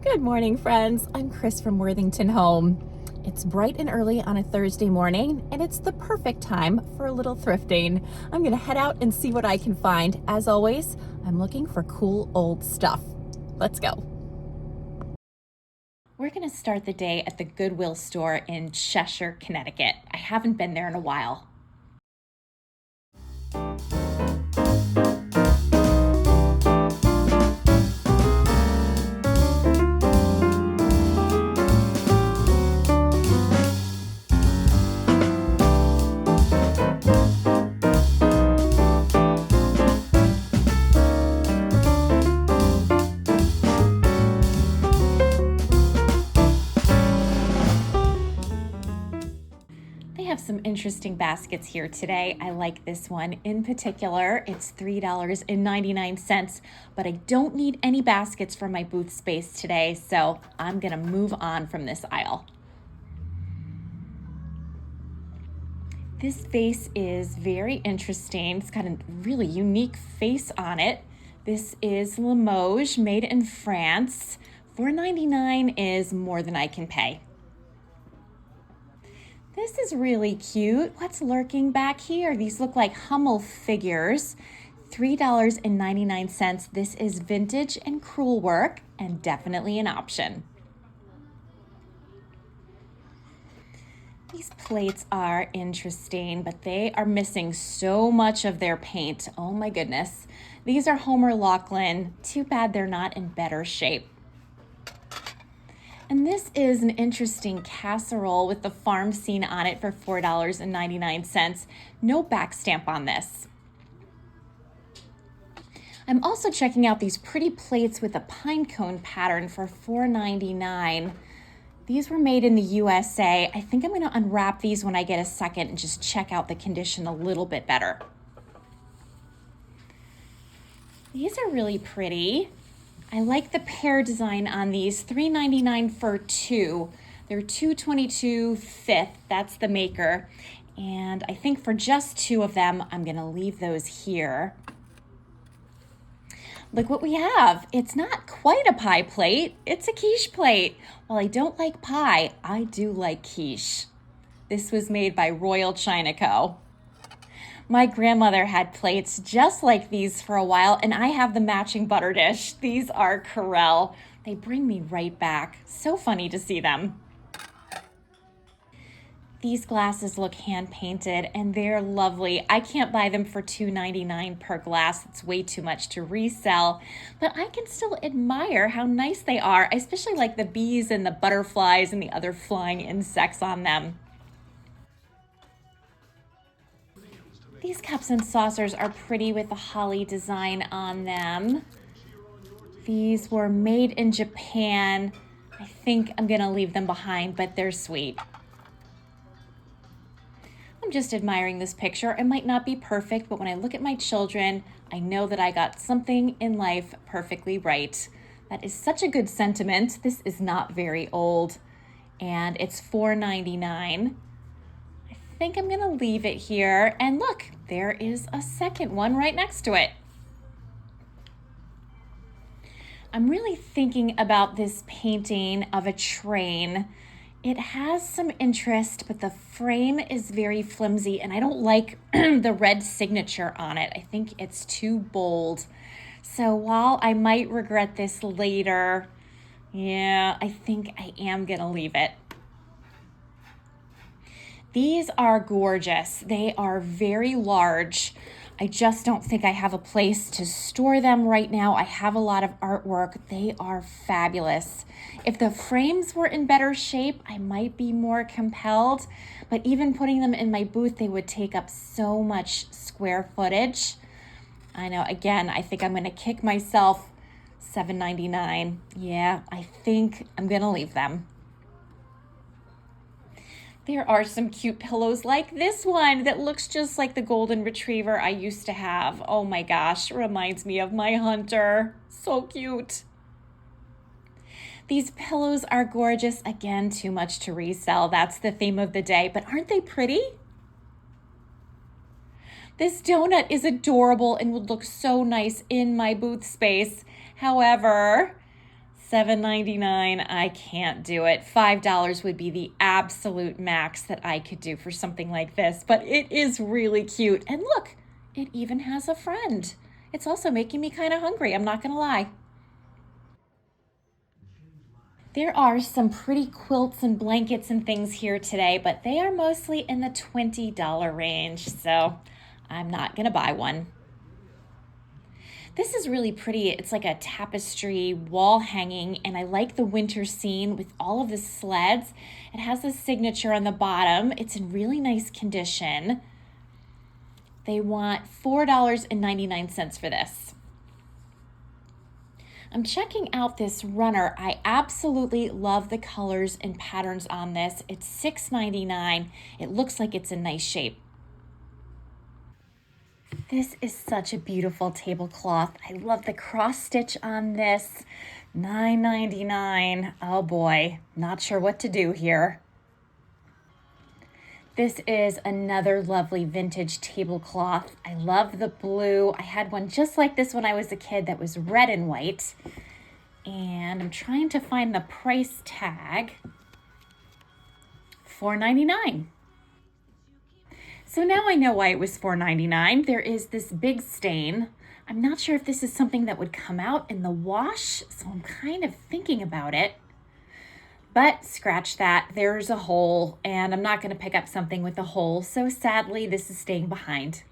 Good morning, friends. I'm Chris from Worthington Home. It's bright and early on a Thursday morning, and it's the perfect time for a little thrifting. I'm gonna head out and see what I can find. As always, I'm looking for cool old stuff. Let's go. We're gonna start the day at the Goodwill store in Cheshire, Connecticut. I haven't been there in a while. They have some interesting baskets here today. I like this one in particular. It's $3.99, but I don't need any baskets for my booth space today, so I'm gonna move on from this aisle. This vase is very interesting. It's got a really unique face on it. This is Limoges, made in France. $4.99 is more than I can pay. This is really cute. What's lurking back here? These look like Hummel figures. $3.99. This is vintage and crewel work and definitely an option. These plates are interesting, but they are missing so much of their paint. Oh my goodness. These are Homer Laughlin. Too bad they're not in better shape. And this is an interesting casserole with the farm scene on it for $4.99. No back stamp on this. I'm also checking out these pretty plates with a pine cone pattern for $4.99. These were made in the USA. I think I'm going to unwrap these when I get a second and just check out the condition a little bit better. These are really pretty. I like the pear design on these. $3.99 for two. They're $2.22 fifth. That's the maker. And I think for just two of them, I'm going to leave those here. Look what we have. It's not quite a pie plate. It's a quiche plate. While I don't like pie, I do like quiche. This was made by Royal China Co. My grandmother had plates just like these for a while, and I have the matching butter dish. These are Corelle. They bring me right back. So funny to see them. These glasses look hand-painted, and they're lovely. I can't buy them for $2.99 per glass. It's way too much to resell, but I can still admire how nice they are. I especially like the bees and the butterflies and the other flying insects on them. These cups and saucers are pretty with the holly design on them. These were made in Japan. I think I'm gonna leave them behind, but they're sweet. I'm just admiring this picture. It might not be perfect, but when I look at my children, I know that I got something in life perfectly right. That is such a good sentiment. This is not very old, and it's $4.99. I think I'm gonna leave it here, and look, there is a second one right next to it. I'm really thinking about this painting of a train. It has some interest, but the frame is very flimsy, and I don't like the red signature on it. I think it's too bold. So while I might regret this later, yeah, I think I am gonna leave it. These are gorgeous. They are very large. I just don't think I have a place to store them right now. I have a lot of artwork. They are fabulous. If the frames were in better shape, I might be more compelled, but even putting them in my booth, they would take up so much square footage. I know, again, I think I'm gonna kick myself. $7.99. Yeah, I think I'm gonna leave them. There are some cute pillows like this one that looks just like the golden retriever I used to have. Oh my gosh, reminds me of my hunter. So cute. These pillows are gorgeous. Again, too much to resell. That's the theme of the day, but aren't they pretty? This donut is adorable and would look so nice in my booth space. However, $7.99. I can't do it. $5 would be the absolute max that I could do for something like this, but it is really cute. And look, it even has a friend. It's also making me kind of hungry, I'm not gonna lie. There are some pretty quilts and blankets and things here today, but they are mostly in the $20 range, so I'm not gonna buy one. This is really pretty. It's like a tapestry wall hanging, and I like the winter scene with all of the sleds. It has a signature on the bottom. It's in really nice condition. They want $4.99 for this. I'm checking out this runner. I absolutely love the colors and patterns on this. It's $6.99. It looks like it's in nice shape. This is such a beautiful tablecloth. I love the cross stitch on this. $9.99. Oh boy, not sure what to do here. This is another lovely vintage tablecloth. I love the blue. I had one just like this when I was a kid that was red and white. And I'm trying to find the price tag. $4.99. So now I know why it was $4.99. There is this big stain. I'm not sure if this is something that would come out in the wash, so I'm kind of thinking about it. But scratch that, there's a hole, and I'm not gonna pick up something with a hole, so sadly this is staying behind.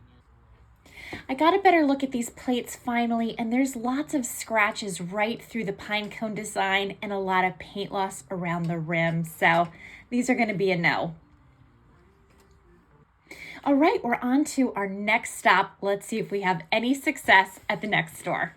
I got a better look at these plates finally, and there's lots of scratches right through the pine cone design and a lot of paint loss around the rim, so these are gonna be a no. All right, we're on to our next stop. Let's see if we have any success at the next store.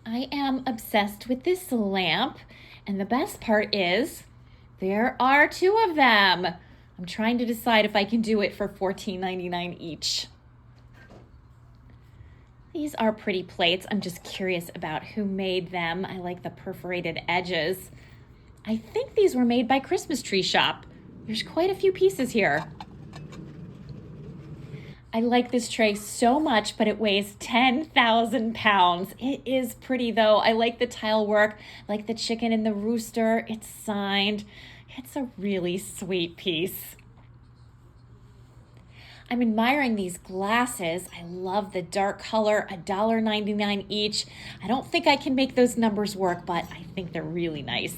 I am obsessed with this lamp. And the best part is there are two of them. I'm trying to decide if I can do it for $14.99 each. These are pretty plates. I'm just curious about who made them. I like the perforated edges. I think these were made by Christmas Tree Shop. There's quite a few pieces here. I like this tray so much, but it weighs 10,000 pounds. It is pretty though. I like the tile work, like the chicken and the rooster. It's signed. It's a really sweet piece. I'm admiring these glasses. I love the dark color, $1.99 each. I don't think I can make those numbers work, but I think they're really nice.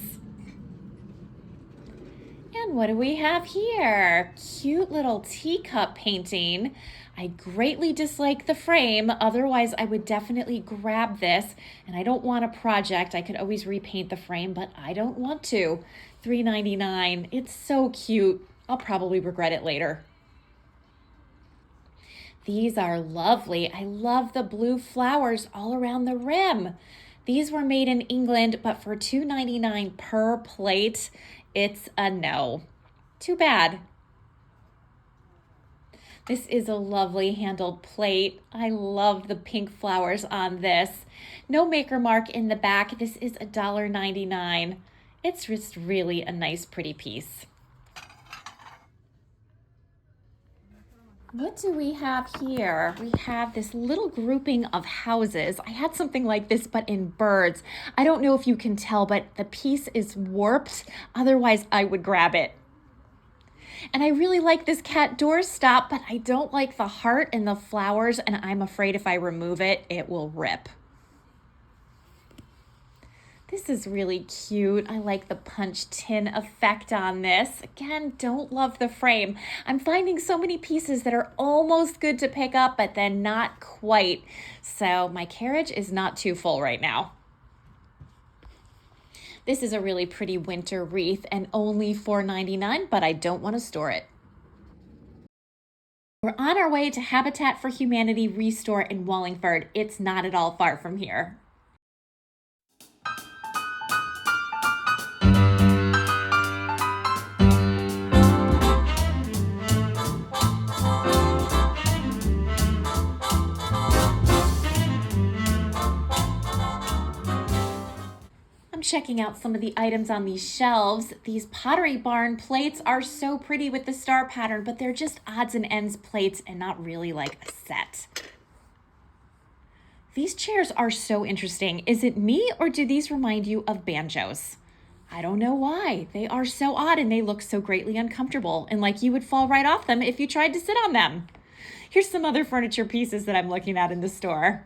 And what do we have here? Cute little teacup painting. I greatly dislike the frame, otherwise I would definitely grab this. And I don't want a project. I could always repaint the frame, but I don't want to. $3.99. It's so cute. I'll probably regret it later. These are lovely. I love the blue flowers all around the rim. These were made in England, but for $2.99 per plate, it's a no. Too bad. This is a lovely handled plate. I love the pink flowers on this. No maker mark in the back. This is $1.99. It's just really a nice, pretty piece. What do we have here? We have this little grouping of houses. I had something like this, but in birds. I don't know if you can tell, but the piece is warped. Otherwise, I would grab it. And I really like this cat doorstop, but I don't like the heart and the flowers, and I'm afraid if I remove it, it will rip. This is really cute. I like the punch tin effect on this. Again, don't love the frame. I'm finding so many pieces that are almost good to pick up, but then not quite. So my carriage is not too full right now. This is a really pretty winter wreath and only $4.99, but I don't want to store it. We're on our way to Habitat for Humanity Restore in Wallingford. It's not at all far from here. checking out some of the items on these shelves. These Pottery Barn plates are so pretty with the star pattern, but they're just odds and ends plates and not really like a set. These chairs are so interesting. Is it me or do these remind you of banjos? I don't know why. They are so odd and they look so greatly uncomfortable and like you would fall right off them if you tried to sit on them. Here's some other furniture pieces that I'm looking at in the store.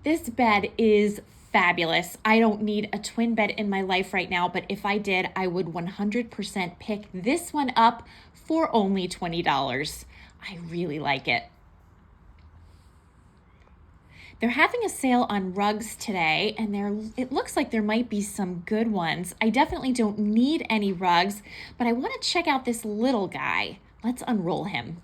This bed is fabulous. I don't need a twin bed in my life right now, but if I did, I would 100% pick this one up for only $20. I really like it. They're having a sale on rugs today, and it looks like there might be some good ones. I definitely don't need any rugs, but I want to check out this little guy. Let's unroll him.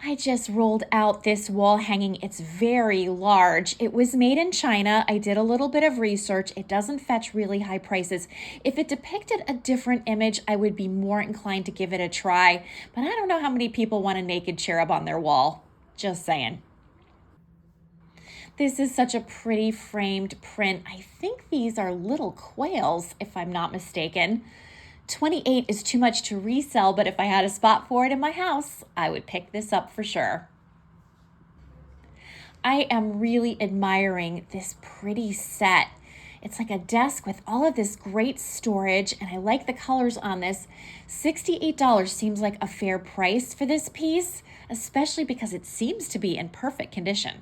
I just rolled out this wall hanging. It's very large. It was made in China. I did a little bit of research. It doesn't fetch really high prices. If it depicted a different image, I would be more inclined to give it a try, but I don't know how many people want a naked cherub on their wall. Just saying. This is such a pretty framed print. I think these are little quails, if I'm not mistaken. $28 is too much to resell, but if I had a spot for it in my house, I would pick this up for sure. I am really admiring this pretty set. It's like a desk with all of this great storage, and I like the colors on this. $68 seems like a fair price for this piece, especially because it seems to be in perfect condition.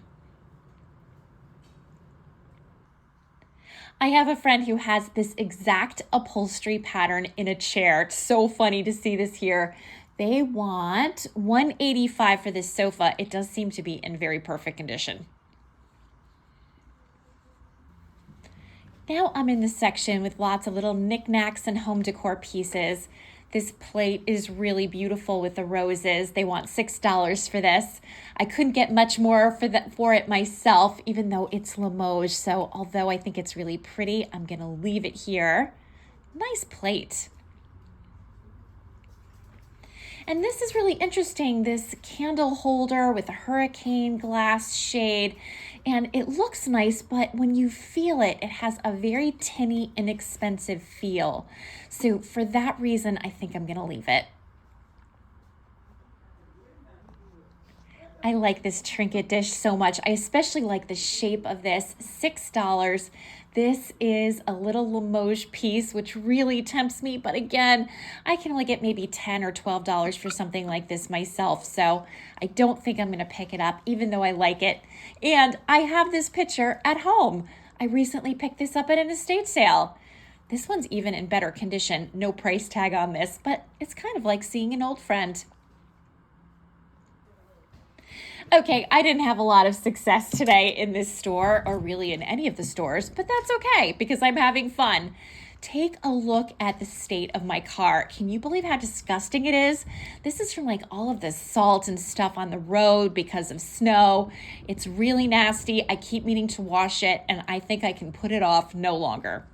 I have a friend who has this exact upholstery pattern in a chair. It's so funny to see this here. They want $185 for this sofa. It does seem to be in very perfect condition. Now I'm in the section with lots of little knickknacks and home decor pieces. This plate is really beautiful with the roses. They want $6 for this. I couldn't get much more for it myself, even though it's Limoges. So although I think it's really pretty, I'm gonna leave it here. Nice plate. And this is really interesting, this candle holder with a hurricane glass shade. And it looks nice, but when you feel it, it has a very tinny, inexpensive feel. So for that reason, I think I'm gonna leave it. I like this trinket dish so much. I especially like the shape of this, $6. This is a little Limoges piece, which really tempts me. But again, I can only get maybe $10 or $12 for something like this myself. So I don't think I'm gonna pick it up, even though I like it. And I have this picture at home. I recently picked this up at an estate sale. This one's even in better condition. No price tag on this, but it's kind of like seeing an old friend. Okay, I didn't have a lot of success today in this store, or really in any of the stores, but that's okay because I'm having fun. Take a look at the state of my car. Can you believe how disgusting it is? This is from like all of the salt and stuff on the road because of snow. It's really nasty. I keep meaning to wash it, and I think I can put it off no longer.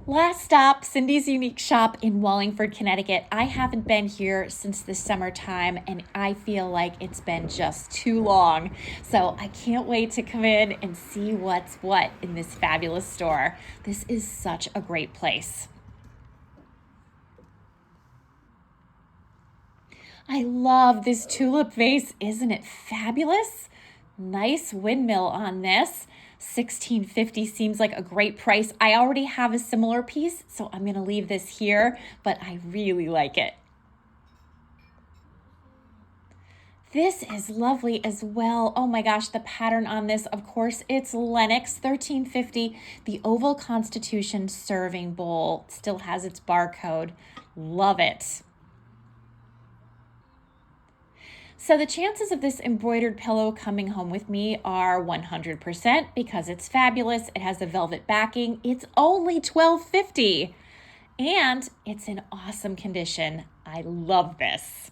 Last stop, Cindy's Unique Shop in Wallingford, Connecticut. I haven't been here since the summertime, and I feel like it's been just too long. So I can't wait to come in and see what's what in this fabulous store. This is such a great place. I love this tulip vase. Isn't it fabulous? Nice windmill on this. $16.50 seems like a great price. I already have a similar piece, so I'm gonna leave this here, but I really like it. This is lovely as well. Oh my gosh, the pattern on this, of course, it's Lenox, $13.50. The oval Constitution serving bowl still has its barcode. Love it. So the chances of this embroidered pillow coming home with me are 100% because it's fabulous. It has a velvet backing. It's only $12.50 and it's in awesome condition. I love this.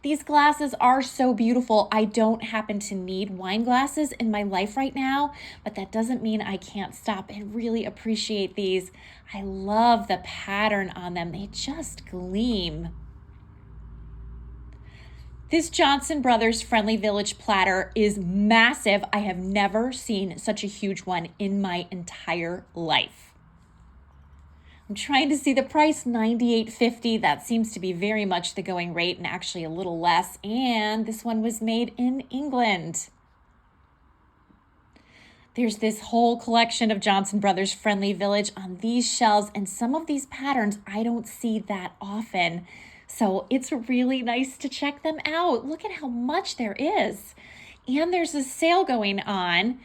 These glasses are so beautiful. I don't happen to need wine glasses in my life right now, but that doesn't mean I can't stop and really appreciate these. I love the pattern on them. They just gleam. This Johnson Brothers Friendly Village platter is massive. I have never seen such a huge one in my entire life. I'm trying to see the price, $98.50. That seems to be very much the going rate and actually a little less. And this one was made in England. There's this whole collection of Johnson Brothers Friendly Village on these shelves, and some of these patterns I don't see that often. So it's really nice to check them out. Look at how much there is. And there's a sale going on.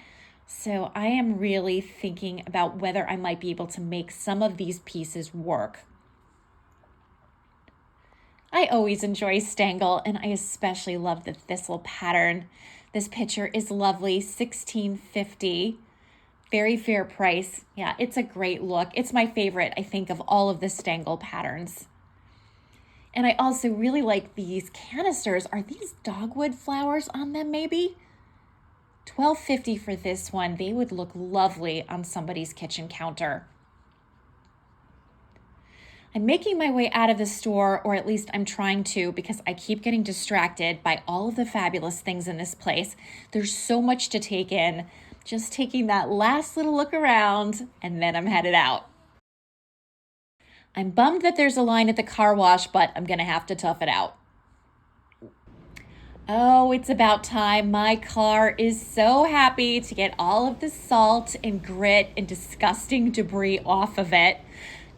So I am really thinking about whether I might be able to make some of these pieces work. I always enjoy Stangle, and I especially love the thistle pattern. This picture is lovely, $16.50. Very fair price. Yeah, it's a great look. It's my favorite, I think, of all of the Stangle patterns. And I also really like these canisters. Are these dogwood flowers on them maybe? $12.50 for this one. They would look lovely on somebody's kitchen counter. I'm making my way out of the store, or at least I'm trying to, because I keep getting distracted by all of the fabulous things in this place. There's so much to take in. Just taking that last little look around, and then I'm headed out. I'm bummed that there's a line at the car wash, but I'm gonna have to tough it out. Oh, it's about time. My car is so happy to get all of the salt and grit and disgusting debris off of it.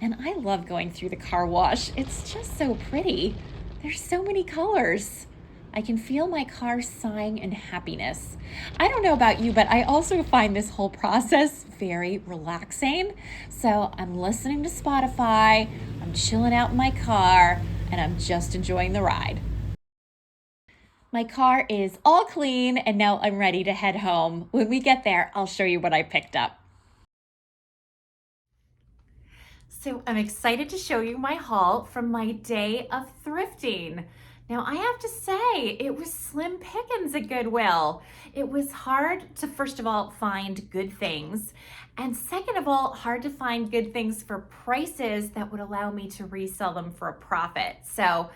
And I love going through the car wash. It's just so pretty. There's so many colors. I can feel my car sighing in happiness. I don't know about you, but I also find this whole process very relaxing. So I'm listening to Spotify, I'm chilling out in my car, and I'm just enjoying the ride. My car is all clean, and now I'm ready to head home. When we get there, I'll show you what I picked up. So I'm excited to show you my haul from my day of thrifting. Now, I have to say, it was slim pickings at Goodwill. It was hard to, first of all, find good things. And second of all, hard to find good things for prices that would allow me to resell them for a profit. So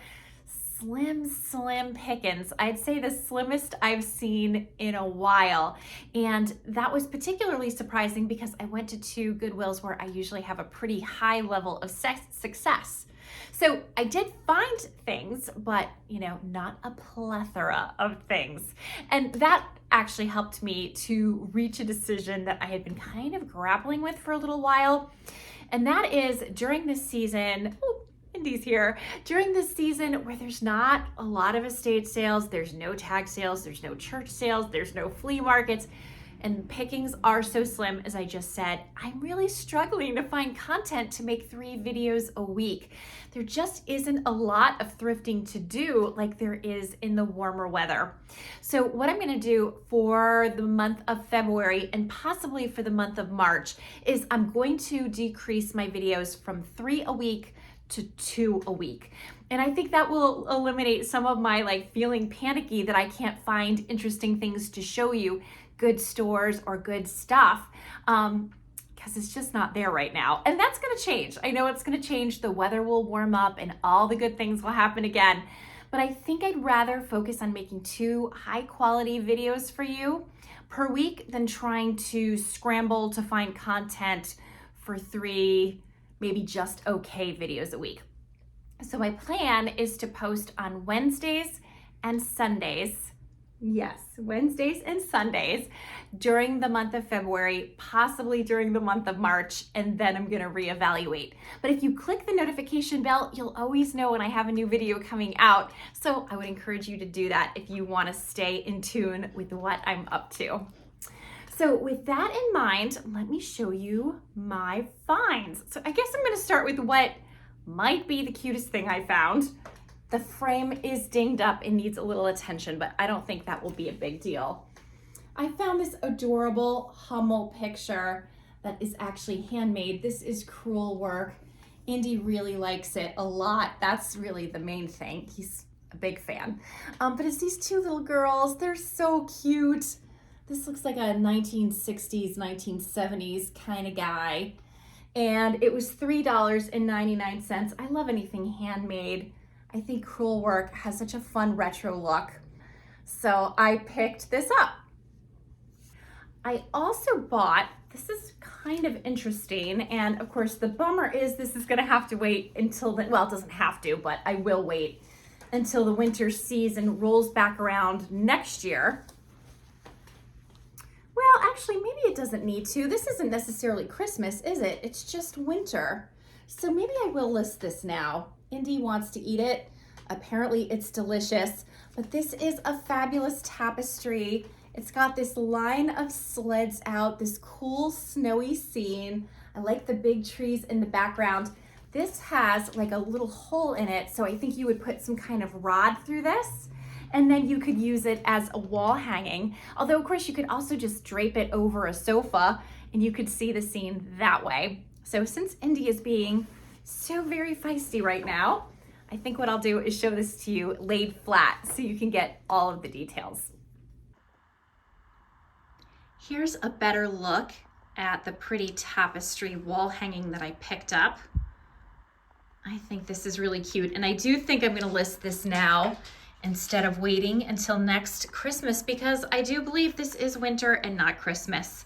slim pickings. I'd say the slimmest I've seen in a while. And that was particularly surprising because I went to two Goodwills where I usually have a pretty high level of success. So I did find things, but not a plethora of things. And that actually helped me to reach a decision that I had been kind of grappling with for a little while. And that is during this season, Indy's here, during this season where there's not a lot of estate sales, there's no tag sales, there's no church sales, there's no flea markets, and pickings are so slim, as I just said, I'm really struggling to find content to make 3 videos a week. There just isn't a lot of thrifting to do like there is in the warmer weather. So what I'm gonna do for the month of February and possibly for the month of March is I'm going to decrease my videos from 3 a week to 2 a week. And I think that will eliminate some of my feeling panicky that I can't find interesting things to show you, good stores or good stuff, because it's just not there right now. And that's gonna change. I know it's gonna change. The weather will warm up and all the good things will happen again. But I think I'd rather focus on making 2 high quality videos for you per week than trying to scramble to find content for 3, maybe just okay videos a week. So my plan is to post on Wednesdays and Sundays. Yes, Wednesdays and Sundays during the month of February, possibly during the month of March, and then I'm gonna reevaluate. But if you click the notification bell, you'll always know when I have a new video coming out. So I would encourage you to do that if you wanna stay in tune with what I'm up to. So with that in mind, let me show you my finds. So I guess I'm gonna start with what might be the cutest thing I found. The frame is dinged up and needs a little attention, but I don't think that will be a big deal. I found this adorable Hummel picture that is actually handmade. This is crewel work. Indy really likes it a lot. That's really the main thing. He's a big fan. But it's these 2 little girls. They're so cute. This looks like a 1960s, 1970s kind of guy. And it was $3.99. I love anything handmade. I think crewel work has such a fun retro look. So I picked this up. I also bought, this is kind of interesting, and of course the bummer is this is gonna have to wait until the, well, it doesn't have to, but I will wait until the winter season rolls back around next year. Well, actually, maybe it doesn't need to. This isn't necessarily Christmas, is it? It's just winter. So maybe I will list this now. Indy wants to eat it. Apparently it's delicious, but this is a fabulous tapestry. It's got this line of sleds out, this cool snowy scene. I like the big trees in the background. This has like a little hole in it, so I think you would put some kind of rod through this, and then you could use it as a wall hanging. Although of course you could also just drape it over a sofa and you could see the scene that way. So since Indy is being so very feisty right now, I think what I'll do is show this to you laid flat so you can get all of the details. Here's a better look at the pretty tapestry wall hanging that I picked up. I think this is really cute, and I do think I'm gonna list this now instead of waiting until next Christmas, because I do believe this is winter and not Christmas.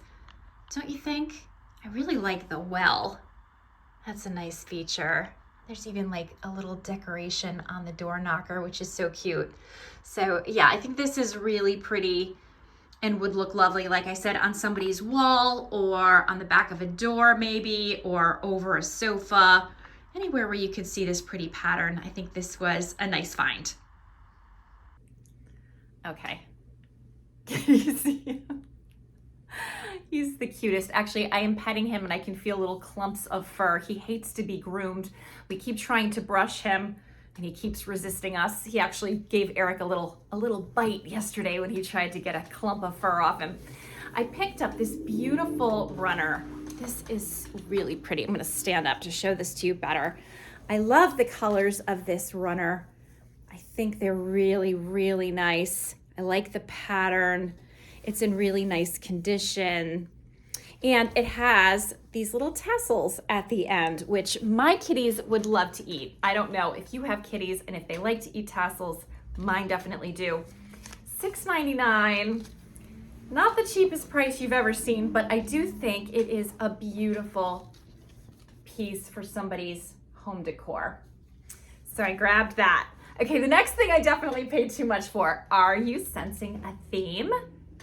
Don't you think? I really like the well. That's a nice feature. There's even like a little decoration on the door knocker, which is so cute. So yeah, I think this is really pretty and would look lovely, like I said, on somebody's wall or on the back of a door maybe, or over a sofa, anywhere where you could see this pretty pattern. I think this was a nice find. Okay. You see him? He's the cutest. Actually, I am petting him and I can feel little clumps of fur. He hates to be groomed. We keep trying to brush him and he keeps resisting us. He actually gave Eric a little bite yesterday when he tried to get a clump of fur off him. I picked up this beautiful runner. This is really pretty. I'm gonna stand up to show this to you better. I love the colors of this runner. I think they're really, really nice. I like the pattern. It's in really nice condition. And it has these little tassels at the end, which my kitties would love to eat. I don't know if you have kitties and if they like to eat tassels. Mine definitely do. $6.99, not the cheapest price you've ever seen, but I do think it is a beautiful piece for somebody's home decor. So I grabbed that. Okay, the next thing I definitely paid too much for. Are you sensing a theme?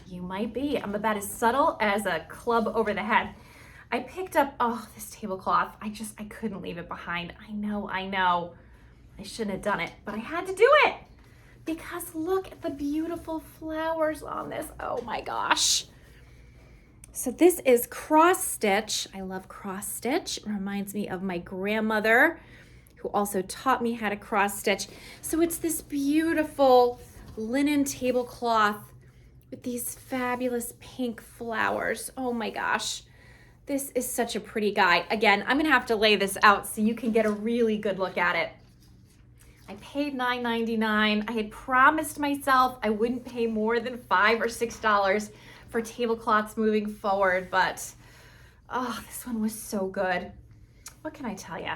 You might be. I'm about as subtle as a club over the head. I picked up, oh, this tablecloth. I couldn't leave it behind. I know. I shouldn't have done it, but I had to do it because look at the beautiful flowers on this. Oh my gosh. So this is cross stitch. I love cross stitch. It reminds me of my grandmother who also taught me how to cross stitch. So it's this beautiful linen tablecloth with these fabulous pink flowers. Oh my gosh, this is such a pretty guy. Again, I'm gonna have to lay this out so you can get a really good look at it. I paid $9.99. I had promised myself I wouldn't pay more than $5 or $6 for tablecloths moving forward, but oh, this one was so good. What can I tell you?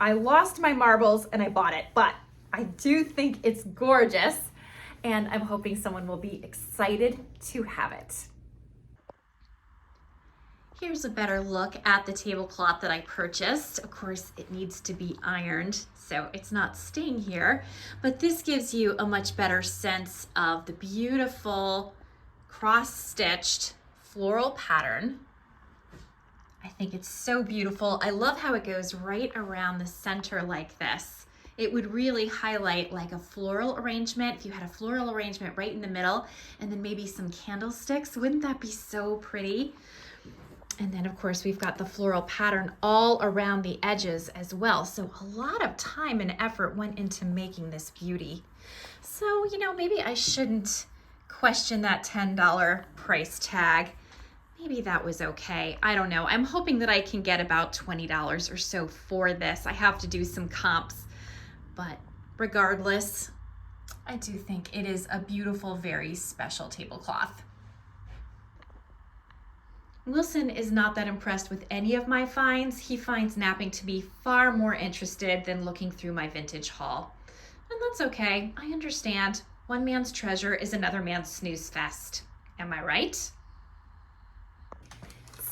I lost my marbles and I bought it, but I do think it's gorgeous. And I'm hoping someone will be excited to have it. Here's a better look at the tablecloth that I purchased. Of course, it needs to be ironed, so it's not staying here, but this gives you a much better sense of the beautiful cross-stitched floral pattern. I think it's so beautiful. I love how it goes right around the center like this. It would really highlight like a floral arrangement. If you had a floral arrangement right in the middle and then maybe some candlesticks, wouldn't that be so pretty? And then of course we've got the floral pattern all around the edges as well. So a lot of time and effort went into making this beauty. So, you know, maybe I shouldn't question that $10 price tag. Maybe that was okay. I don't know. I'm hoping that I can get about $20 or so for this. I have to do some comps. But regardless, I do think it is a beautiful, very special tablecloth. Wilson is not that impressed with any of my finds. He finds napping to be far more interested than looking through my vintage haul. And that's okay. I understand. One man's treasure is another man's snooze fest. Am I right?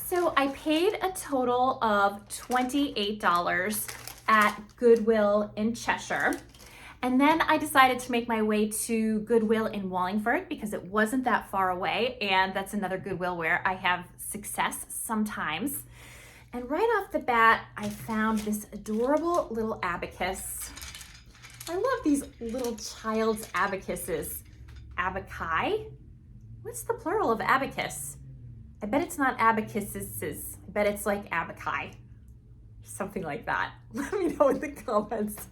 So I paid a total of $28 at Goodwill in Cheshire. And then I decided to make my way to Goodwill in Wallingford because it wasn't that far away. And that's another Goodwill where I have success sometimes. And right off the bat, I found this adorable little abacus. I love these little child's abacuses. Abaci? What's the plural of abacus? I bet it's not abacuses. I bet it's like abaci. Something like that. Let me know in the comments.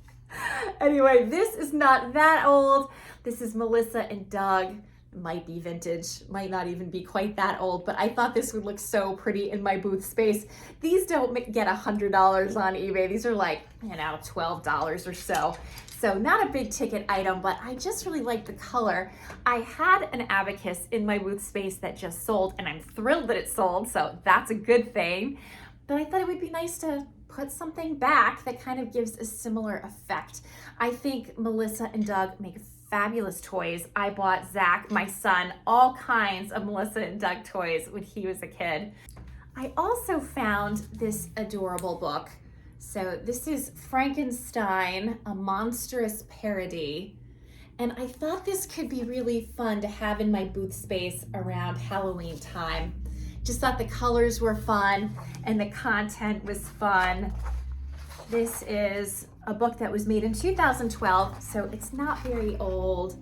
Anyway, this is not that old. This is Melissa and Doug. It might be vintage, might not even be quite that old, but I thought this would look so pretty in my booth space. These don't get $100 on eBay. These are like, $12 or so. So not a big ticket item, but I just really like the color. I had an abacus in my booth space that just sold, and I'm thrilled that it sold, so that's a good thing. But I thought it would be nice to put something back that kind of gives a similar effect. I think Melissa and Doug make fabulous toys. I bought Zach, my son, all kinds of Melissa and Doug toys when he was a kid. I also found this adorable book. So this is Frankenstein, a monstrous parody. And I thought this could be really fun to have in my booth space around Halloween time. Just thought the colors were fun and the content was fun. This is a book that was made in 2012, so it's not very old.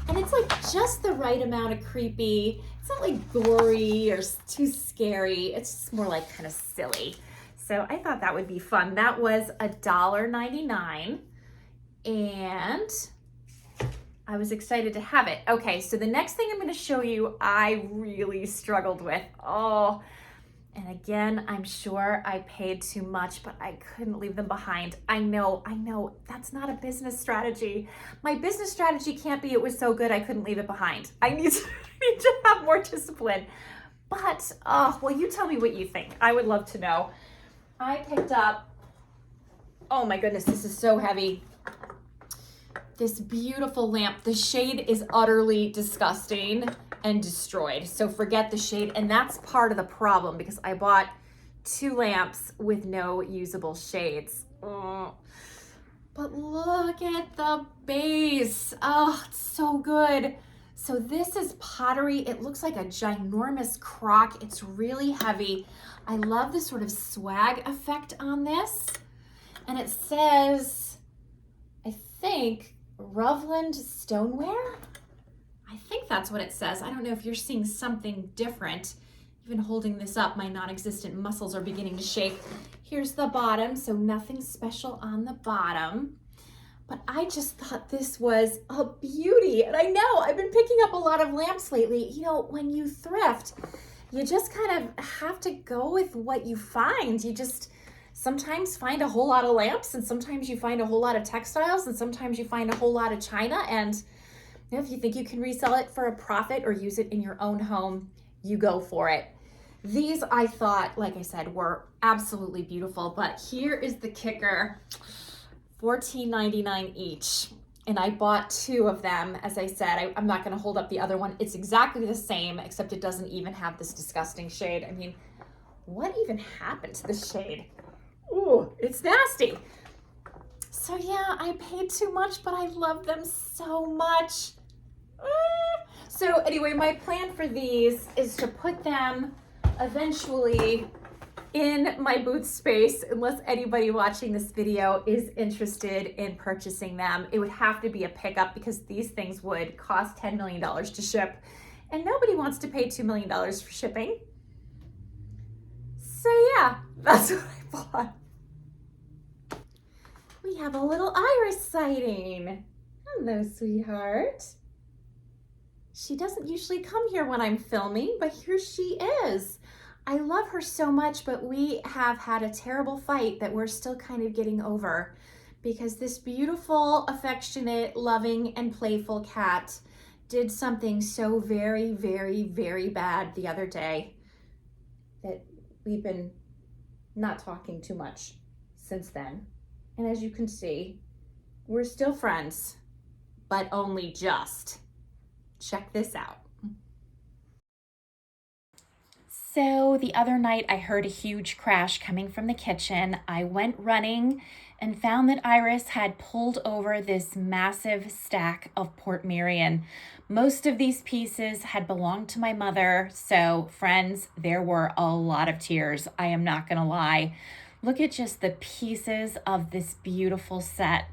And it's like just the right amount of creepy. It's not like gory or too scary. It's just more like kind of silly. So I thought that would be fun. That was $1.99 and I was excited to have it. Okay, so the next thing I'm going to show you, I really struggled with. Oh, and again, I'm sure I paid too much, but I couldn't leave them behind. I know, that's not a business strategy. My business strategy can't be it was so good I couldn't leave it behind. I need to have more discipline. But, well, you tell me what you think. I would love to know. I picked up, oh my goodness, this is so heavy. This beautiful lamp. The shade is utterly disgusting and destroyed. So forget the shade. And that's part of the problem because I bought 2 lamps with no usable shades. Oh. But look at the base. Oh, it's so good. So this is pottery. It looks like a ginormous crock. It's really heavy. I love the sort of swag effect on this. And it says, I think, Rovland Stoneware? I think that's what it says. I don't know if you're seeing something different. Even holding this up, my non-existent muscles are beginning to shake. Here's the bottom, so nothing special on the bottom. But I just thought this was a beauty. And I know I've been picking up a lot of lamps lately. You know, when you thrift, you just kind of have to go with what you find. You just sometimes find a whole lot of lamps, and sometimes you find a whole lot of textiles, and sometimes you find a whole lot of china. And you know, if you think you can resell it for a profit or use it in your own home, you go for it. These I thought, like I said, were absolutely beautiful, but here is the kicker. $14.99 each. And I bought 2 of them. As I said, I'm not going to hold up the other one. It's exactly the same, except it doesn't even have this disgusting shade. I mean, what even happened to the shade? Ooh, it's nasty. So yeah, I paid too much, but I love them so much. So anyway, my plan for these is to put them eventually in my booth space, unless anybody watching this video is interested in purchasing them. It would have to be a pickup because these things would cost $10 million to ship, and nobody wants to pay $2 million for shipping. So yeah, that's what I bought. We have a little Iris sighting. Hello, sweetheart. She doesn't usually come here when I'm filming, but here she is. I love her so much, but we have had a terrible fight that we're still kind of getting over because this beautiful, affectionate, loving, and playful cat did something so very, very, very bad the other day that we've been not talking too much since then. And as you can see, we're still friends. but only just. Check this out. So the other night I heard a huge crash coming from the kitchen. I went running and found that Iris had pulled over this massive stack of Portmeirion. Most of these pieces had belonged to my mother. So friends, there were a lot of tears. I am not gonna lie. Look at just the pieces of this beautiful set.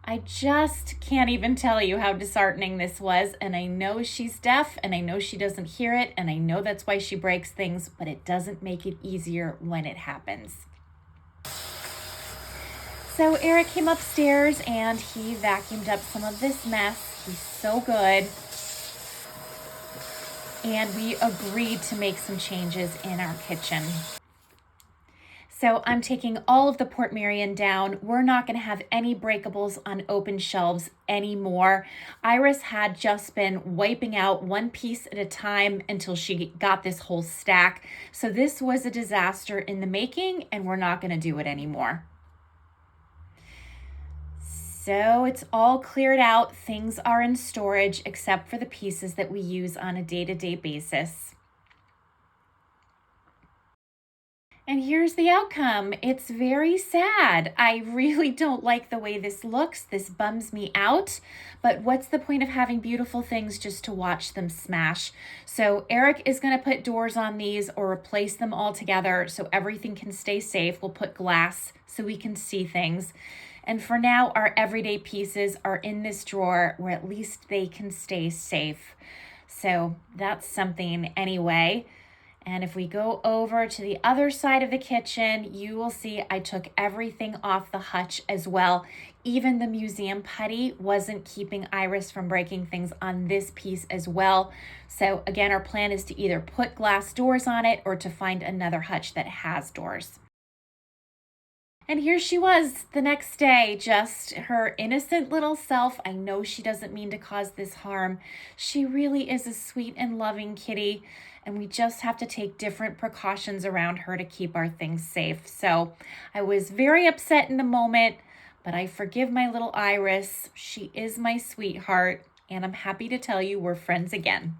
I just can't even tell you how disheartening this was, and I know she's deaf, and I know she doesn't hear it, and I know that's why she breaks things, but it doesn't make it easier when it happens. So Eric came upstairs and he vacuumed up some of this mess. He's so good. And we agreed to make some changes in our kitchen. So I'm taking all of the Portmeirion down. We're not going to have any breakables on open shelves anymore. Iris had just been wiping out one piece at a time until she got this whole stack. So this was a disaster in the making, and we're not going to do it anymore. So it's all cleared out. Things are in storage except for the pieces that we use on a day-to-day basis. And here's the outcome. It's very sad. I really don't like the way this looks. This bums me out. But what's the point of having beautiful things just to watch them smash? So Eric is going to put doors on these or replace them altogether so everything can stay safe. We'll put glass so we can see things. And for now, our everyday pieces are in this drawer where at least they can stay safe. So that's something anyway. And if we go over to the other side of the kitchen, you will see I took everything off the hutch as well. Even the museum putty wasn't keeping Iris from breaking things on this piece as well. So again, our plan is to either put glass doors on it or to find another hutch that has doors. And here she was the next day, just her innocent little self. I know she doesn't mean to cause this harm. She really is a sweet and loving kitty, and we just have to take different precautions around her to keep our things safe. So I was very upset in the moment, but I forgive my little Iris. She is my sweetheart, and I'm happy to tell you we're friends again.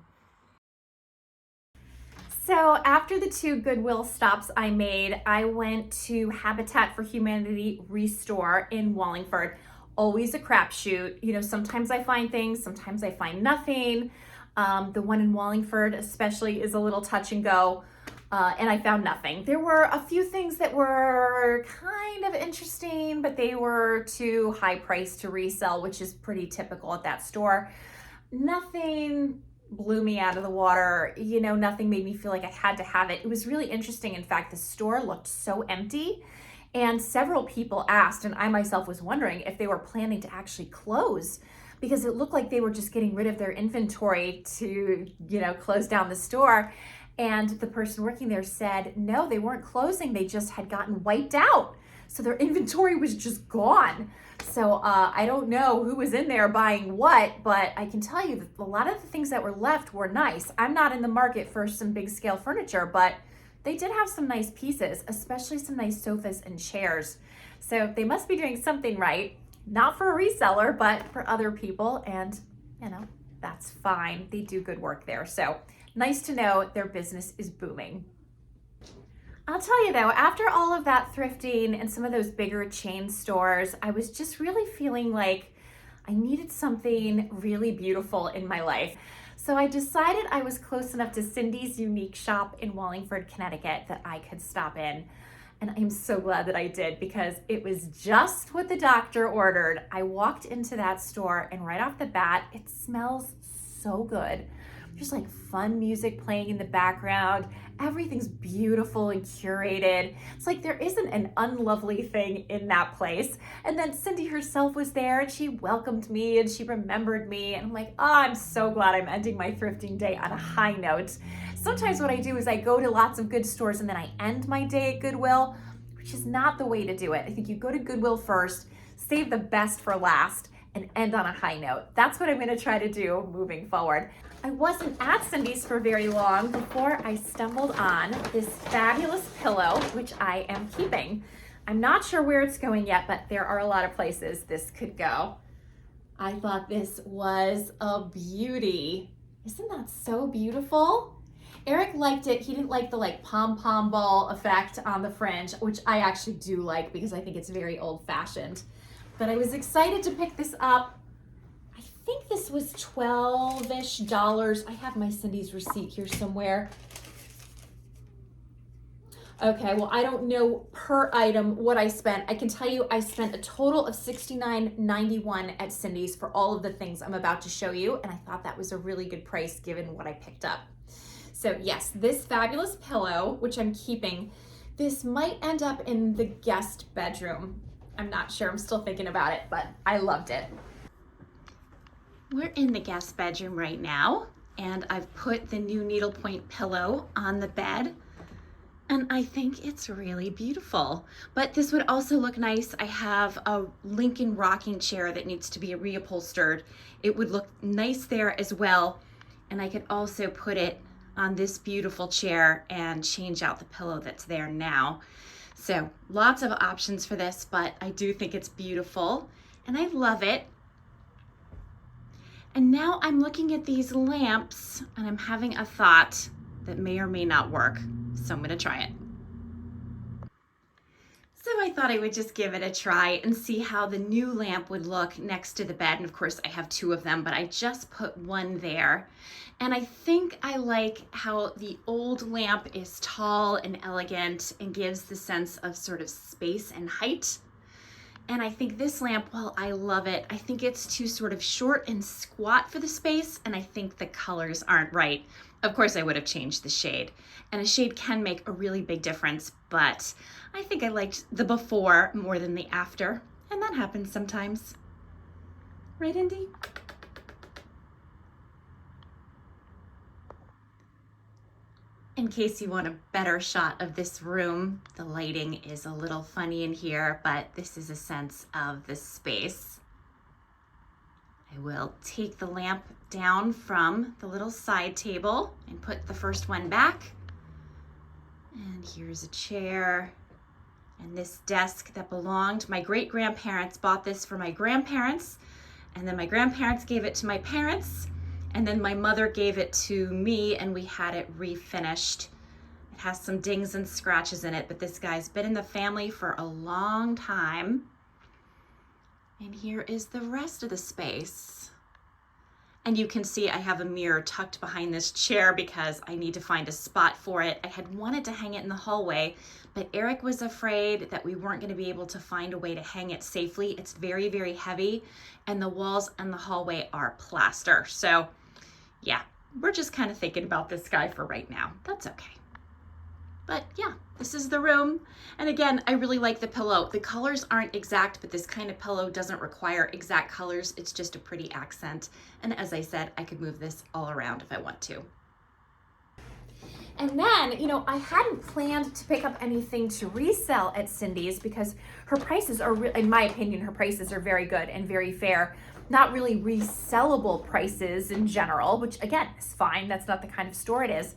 So after the 2 Goodwill stops I made, I went to Habitat for Humanity Restore in Wallingford. Always a crapshoot. You know, sometimes I find things, sometimes I find nothing. The one in Wallingford especially is a little touch and go, and I found nothing. There were a few things that were kind of interesting, but they were too high priced to resell, which is pretty typical at that store. Nothing blew me out of the water. You know, nothing made me feel like I had to have it. It was really interesting. In fact, the store looked so empty, and several people asked, and I myself was wondering if they were planning to actually close, because it looked like they were just getting rid of their inventory to, you know, close down the store. And the person working there said, no, they weren't closing. They just had gotten wiped out. So their inventory was just gone. So I don't know who was in there buying what, but I can tell you that a lot of the things that were left were nice. I'm not in the market for some big scale furniture, but they did have some nice pieces, especially some nice sofas and chairs. So they must be doing something right, not for a reseller, but for other people. And you know, that's fine. They do good work there. So nice to know their business is booming. I'll tell you though, after all of that thrifting and some of those bigger chain stores, I was just really feeling like I needed something really beautiful in my life. So I decided I was close enough to Cindy's Unique Shop in Wallingford, Connecticut that I could stop in. And I'm so glad that I did, because it was just what the doctor ordered. I walked into that store and right off the bat, it smells so good. There's like fun music playing in the background. Everything's beautiful and curated. It's like there isn't an unlovely thing in that place. And then Cindy herself was there and she welcomed me and she remembered me. And I'm like, oh, I'm so glad I'm ending my thrifting day on a high note. Sometimes what I do is I go to lots of good stores and then I end my day at Goodwill, which is not the way to do it. I think you go to Goodwill first, save the best for last, and end on a high note. That's what I'm gonna try to do moving forward. I wasn't at Cindy's for very long before I stumbled on this fabulous pillow, which I am keeping. I'm not sure where it's going yet, but there are a lot of places this could go. I thought this was a beauty. Isn't that so beautiful? Eric liked it. He didn't like the pom-pom ball effect on the fringe, which I actually do like because I think it's very old-fashioned. But I was excited to pick this up. I think this was $12-ish. I have my Cindy's receipt here somewhere. Okay, well, I don't know per item what I spent. I can tell you I spent a total of $69.91 at Cindy's for all of the things I'm about to show you, and I thought that was a really good price given what I picked up. So yes, this fabulous pillow, which I'm keeping, this might end up in the guest bedroom. I'm not sure, I'm still thinking about it, but I loved it. We're in the guest bedroom right now, and I've put the new needlepoint pillow on the bed. And I think it's really beautiful, but this would also look nice. I have a Lincoln rocking chair that needs to be reupholstered. It would look nice there as well. And I could also put it on this beautiful chair and change out the pillow that's there now. So lots of options for this, but I do think it's beautiful and I love it. And now I'm looking at these lamps and I'm having a thought that may or may not work. So I'm gonna try it. So I thought I would just give it a try and see how the new lamp would look next to the bed. And of course I have two of them, but I just put one there. And I think I like how the old lamp is tall and elegant and gives the sense of sort of space and height. And I think this lamp, while I love it, I think it's too sort of short and squat for the space, and I think the colors aren't right. Of course, I would have changed the shade, and a shade can make a really big difference, but I think I liked the before more than the after, and that happens sometimes. Right, Indy? In case you want a better shot of this room, the lighting is a little funny in here, but this is a sense of the space. I will take the lamp down from the little side table and put the first one back. And here's a chair and this desk that belonged. My great-grandparents bought this for my grandparents, and then my grandparents gave it to my parents. And then my mother gave it to me and we had it refinished. It has some dings and scratches in it, but this guy's been in the family for a long time. And here is the rest of the space. And you can see I have a mirror tucked behind this chair because I need to find a spot for it. I had wanted to hang it in the hallway, but Eric was afraid that we weren't going to be able to find a way to hang it safely. It's very, very heavy, and the walls and the hallway are plaster. So yeah, we're just kind of thinking about this guy for right now. That's okay. But yeah, this is the room. And again, I really like the pillow. The colors aren't exact, but this kind of pillow doesn't require exact colors. It's just a pretty accent. And as I said, I could move this all around if I want to. And then, you know, I hadn't planned to pick up anything to resell at Cindy's because her prices are, in my opinion, her prices are very good and very fair. Not really resellable prices in general, which again is fine. That's not the kind of store it is.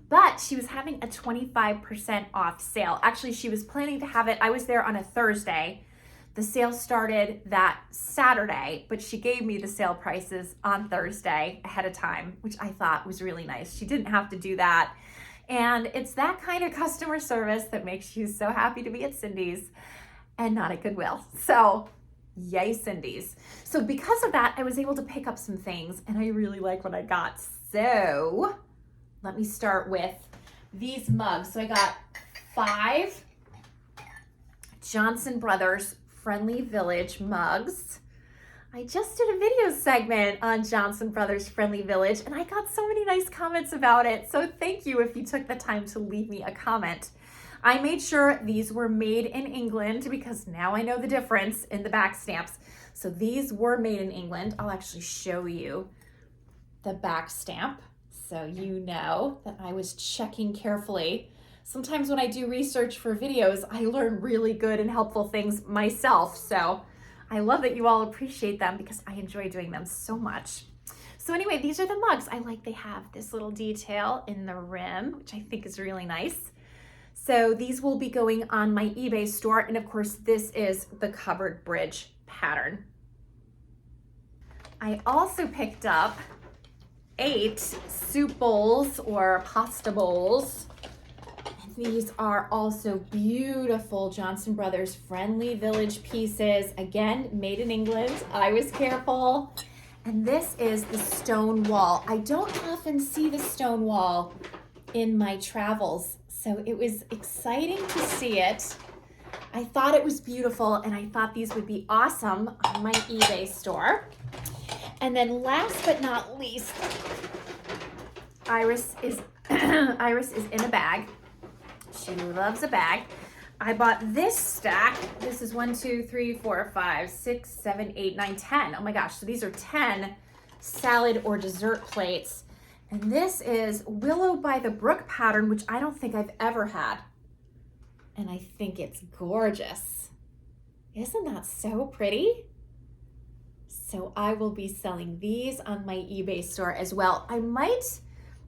But she was having a 25% off sale. Actually, she was planning to have it. I was there on a Thursday. The sale started that Saturday, but she gave me the sale prices on Thursday ahead of time, which I thought was really nice. She didn't have to do that. And it's that kind of customer service that makes you so happy to be at Cindy's and not at Goodwill. So yay, Cindy's. So because of that, I was able to pick up some things and I really like what I got. So let me start with these mugs. So I got 5 Johnson Brothers Friendly Village mugs. I just did a video segment on Johnson Brothers Friendly Village and I got so many nice comments about it. So thank you if you took the time to leave me a comment. I made sure these were made in England because now I know the difference in the back stamps. So these were made in England. I'll actually show you the back stamp so you know that I was checking carefully. Sometimes when I do research for videos, I learn really good and helpful things myself. So I love that you all appreciate them because I enjoy doing them so much. So anyway, these are the mugs. I like they have this little detail in the rim, which I think is really nice. So these will be going on my eBay store. And of course, this is the covered bridge pattern. I also picked up 8 soup bowls or pasta bowls. And these are also beautiful Johnson Brothers Friendly Village pieces. Again, made in England. I was careful. And this is the stone wall. I don't often see the stone wall in my travels, so it was exciting to see it. I thought it was beautiful, and I thought these would be awesome on my eBay store. And then last but not least, Iris is Iris is in a bag. She loves a bag. I bought this stack. This is 1, 2, 3, 4, 5, 6, 7, 8, 9, 10. Oh my gosh, so these are 10 salad or dessert plates. And this is Willow by the Brook pattern, which I don't think I've ever had. And I think it's gorgeous. Isn't that so pretty? So I will be selling these on my eBay store as well. I might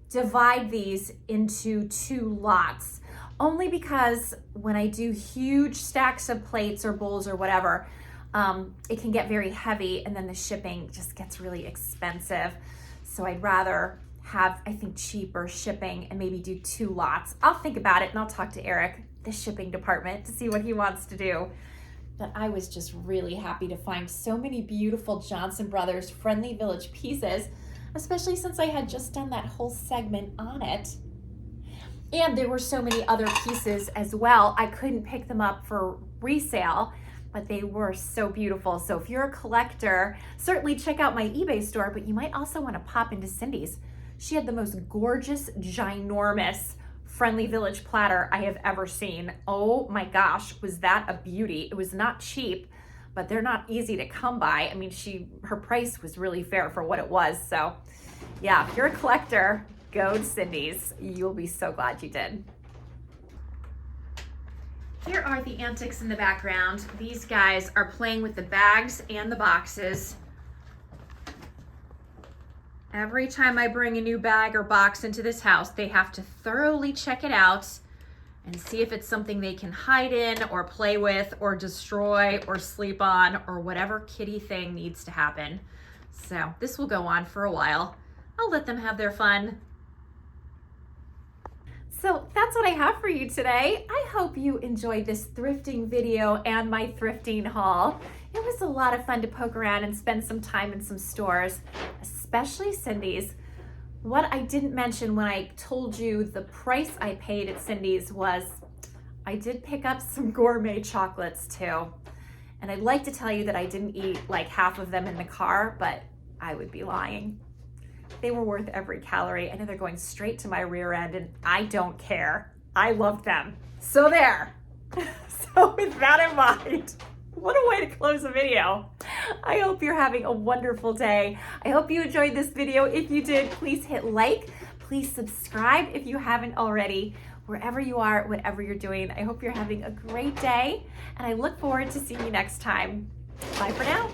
divide these into 2 lots, only because when I do huge stacks of plates or bowls or whatever, it can get very heavy and then the shipping just gets really expensive. So I'd rather have, I think, cheaper shipping and maybe do 2 lots. I'll think about it and I'll talk to Eric, the shipping department, to see what he wants to do. But I was just really happy to find so many beautiful Johnson Brothers Friendly Village pieces, especially since I had just done that whole segment on it. And there were so many other pieces as well. I couldn't pick them up for resale, but they were so beautiful. So if you're a collector, certainly check out my eBay store, but you might also want to pop into Cindy's. She had the most gorgeous, ginormous Friendly Village platter I have ever seen. Oh my gosh, was that a beauty. It was not cheap, but they're not easy to come by. I mean, her price was really fair for what it was. So yeah, if you're a collector, go to Cindy's. You'll be so glad you did. Here are the antics in the background. These guys are playing with the bags and the boxes. Every time I bring a new bag or box into this house, they have to thoroughly check it out and see if it's something they can hide in or play with or destroy or sleep on or whatever kitty thing needs to happen. So this will go on for a while. I'll let them have their fun. So that's what I have for you today. I hope you enjoyed this thrifting video and my thrifting haul. It was a lot of fun to poke around and spend some time in some stores, especially Cindy's. What I didn't mention when I told you the price I paid at Cindy's was I did pick up some gourmet chocolates too. And I'd like to tell you that I didn't eat like half of them in the car, but I would be lying. They were worth every calorie. I know they're going straight to my rear end and I don't care. I loved them. So there. So with that in mind, what a way to close a video. I hope you're having a wonderful day. I hope you enjoyed this video. If you did, please hit like. Please subscribe if you haven't already. Wherever you are, whatever you're doing, I hope you're having a great day. And I look forward to seeing you next time. Bye for now.